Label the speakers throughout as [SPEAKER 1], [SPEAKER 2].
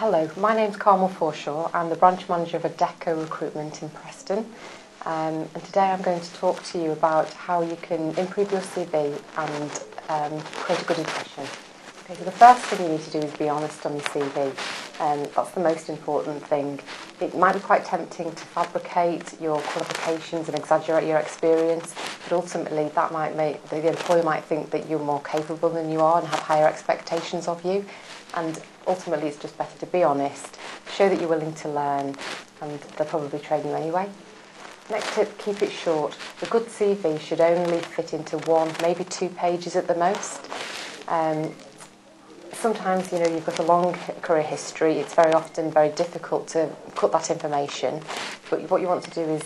[SPEAKER 1] Hello, my name's Carmel Forshaw. I'm the branch manager of Adecco recruitment in Peston. And today I'm going to talk to you about how you can improve your CV and create a good impression. Okay, so the first thing you need to do is be honest on your CV. That's the most important thing. It might be quite tempting to fabricate your qualifications and exaggerate your experience, but ultimately that might make the employer might think that you're more capable than you are and have higher expectations of you. And ultimately it's just better to be honest, show that you're willing to learn, and they'll probably train you anyway. Next tip, keep it short. A good CV should only fit into 1, maybe 2 pages at the most. Sometimes, you've got a long career history. It's very often very difficult to cut that information. But what you want to do is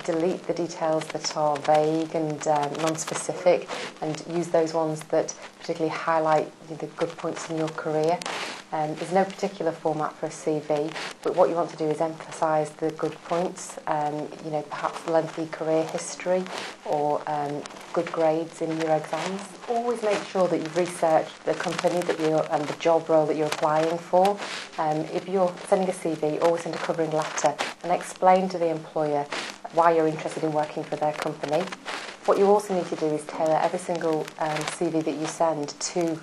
[SPEAKER 1] delete the details that are vague and non-specific, and use those ones that particularly highlight the good points in your career. There's no particular format for a CV, but what you want to do is emphasise the good points, perhaps lengthy career history or good grades in your exams. Always make sure that you've researched the company that you're and the job role that you're applying for. If you're sending a CV, always send a covering letter and explain to the employer why you're interested in working for their company. What you also need to do is tailor every single CV that you send to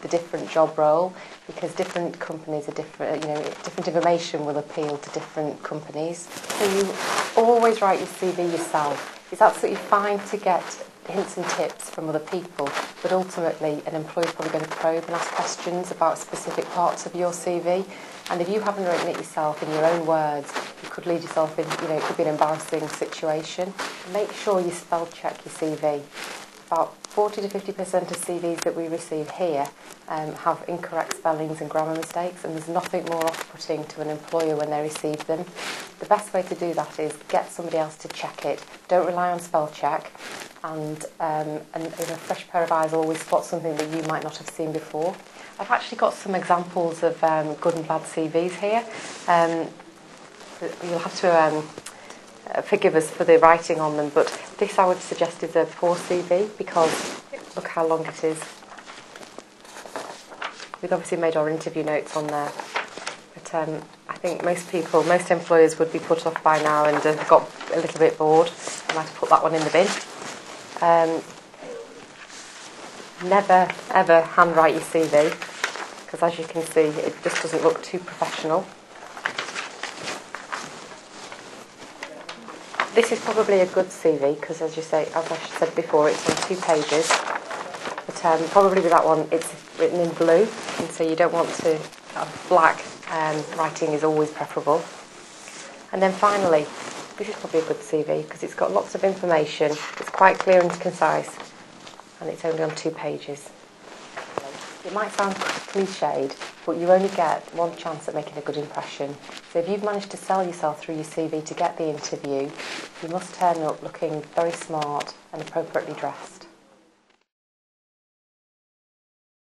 [SPEAKER 1] the different job role, because different companies are different, different information will appeal to different companies. So you always write your CV yourself. It's absolutely fine to get hints and tips from other people, but ultimately an employer is probably going to probe and ask questions about specific parts of your CV. And if you haven't written it yourself in your own words, you could lead yourself in, it could be an embarrassing situation. Make sure you spell check your CV. About 40 to 50% of CVs that we receive here have incorrect spellings and grammar mistakes, and there's nothing more off-putting to an employer when they receive them. The best way to do that is get somebody else to check it. Don't rely on spell check, and a fresh pair of eyes will always spot something that you might not have seen before. I've actually got some examples of good and bad CVs here. You'll have to forgive us for the writing on them, but this I would suggest is a poor CV, because look how long it is. We've obviously made our interview notes on there, but I think most employers would be put off by now and got a little bit bored. I might have put that one in the bin. Never ever handwrite your CV, because as you can see it just doesn't look too professional. This is probably a good CV, because as I said before, it's on 2 pages. But probably with that one, it's written in blue, and so you don't want to have black. Writing is always preferable. And then finally, this is probably a good CV, because it's got lots of information. It's quite clear and concise, and it's only on 2 pages. It might sound cliched, but you only get one chance at making a good impression. So if you've managed to sell yourself through your CV to get the interview, you must turn up looking very smart and appropriately dressed.